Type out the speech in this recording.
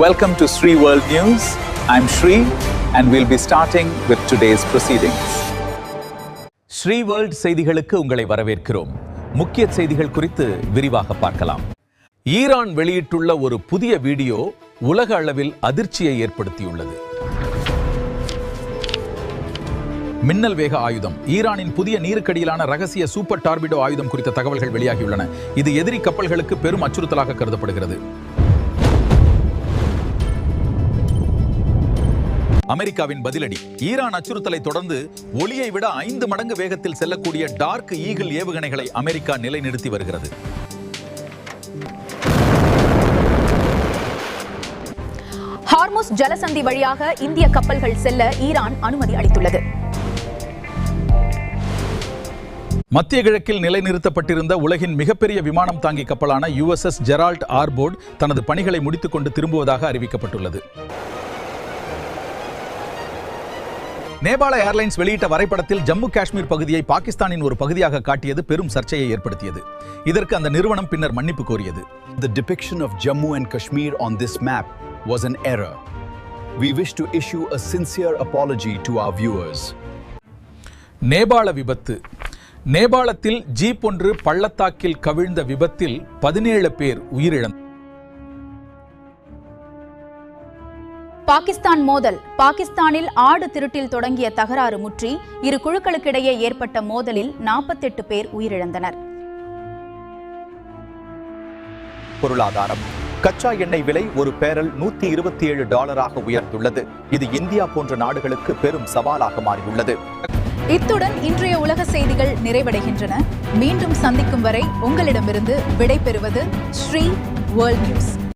Welcome to Sri World News. I'm Sri and we'll be starting with today's proceedings. Sri world செய்திகளுக்கு உங்களை வரவேற்கிறோம். முக்கிய செய்திகள் குறித்து விரிவாக பார்க்கலாம். ஈரான் வெளியிட்டுள்ள ஒரு புதிய வீடியோ உலக அளவில் அதிர்ச்சியை ஏற்படுத்தியுள்ளது. மின்னல் வேக ஆயுதம். ஈரானின் புதிய நீருக்கடியிலான ரகசிய சூப்பர் டார்பிடோ ஆயுதம் குறித்த தகவல்கள் வெளியாகியுள்ளன. இது எதிரி கப்பல்களுக்கு பெரும் அச்சுறுத்தலாக கருதப்படுகிறது. அமெரிக்காவின் பதிலடி. ஈரான் அச்சுறுத்தலை தொடர்ந்து ஒளியை விட 5 மடங்கு வேகத்தில் செல்லக்கூடிய டார்க் ஈகிள் ஏவுகணைகளை அமெரிக்கா நிலைநிறுத்தி வருகிறது. ஹார்முஸ் ஜலசந்தி வழியாக இந்திய கப்பல்கள் செல்ல ஈரான் அனுமதி அளித்துள்ளது. மத்திய கிழக்கில் நிலைநிறுத்தப்பட்டிருந்த உலகின் மிகப்பெரிய விமானம் தாங்கி கப்பலான USS ஜெரால்ட் ஆர்போர்ட் தனது பணிகளை முடித்துக் கொண்டு திரும்புவதாக அறிவிக்கப்பட்டுள்ளது. நேபாள ஏர்லைன்ஸ் வெளியிட்ட வரைபடத்தில் ஜம்மு காஷ்மீர் பகுதியை பாகிஸ்தானின் ஒரு பகுதியாக காட்டியது பெரும் சர்ச்சையை ஏற்படுத்தியது. இதற்கு அந்த நிறுவனம் பின்னர் மன்னிப்பு கோரியது. The depiction of Jammu and Kashmir on this map was an error. We wish to issue a sincere apology to our viewers. நேபாள விபத்து. நேபாளத்தில் ஜீப் ஒன்று பள்ளத்தாக்கில் கவிழ்ந்த விபத்தில் 17 பேர் உயிரிழந்தனர். பாகிஸ்தான் மோதல். பாகிஸ்தானில் ஆடு திருட்டில் தொடங்கிய தகராறு முற்றி இரு குழுக்களுக்கிடையே ஏற்பட்ட மோதலில் 48 பேர் உயிரிழந்தனர். பொருளாதாரம். கச்சா எண்ணெய் விலை ஒரு பேரல் $127 உயர்ந்துள்ளது. இது இந்தியா போன்ற நாடுகளுக்கு பெரும் சவாலாக மாறியுள்ளது. இத்துடன் இன்றைய உலக செய்திகள் நிறைவடைகின்றன. மீண்டும் சந்திக்கும் வரை உங்களிடமிருந்து விடை பெறுவது ஸ்ரீ வேர்ல்ட் நியூஸ்.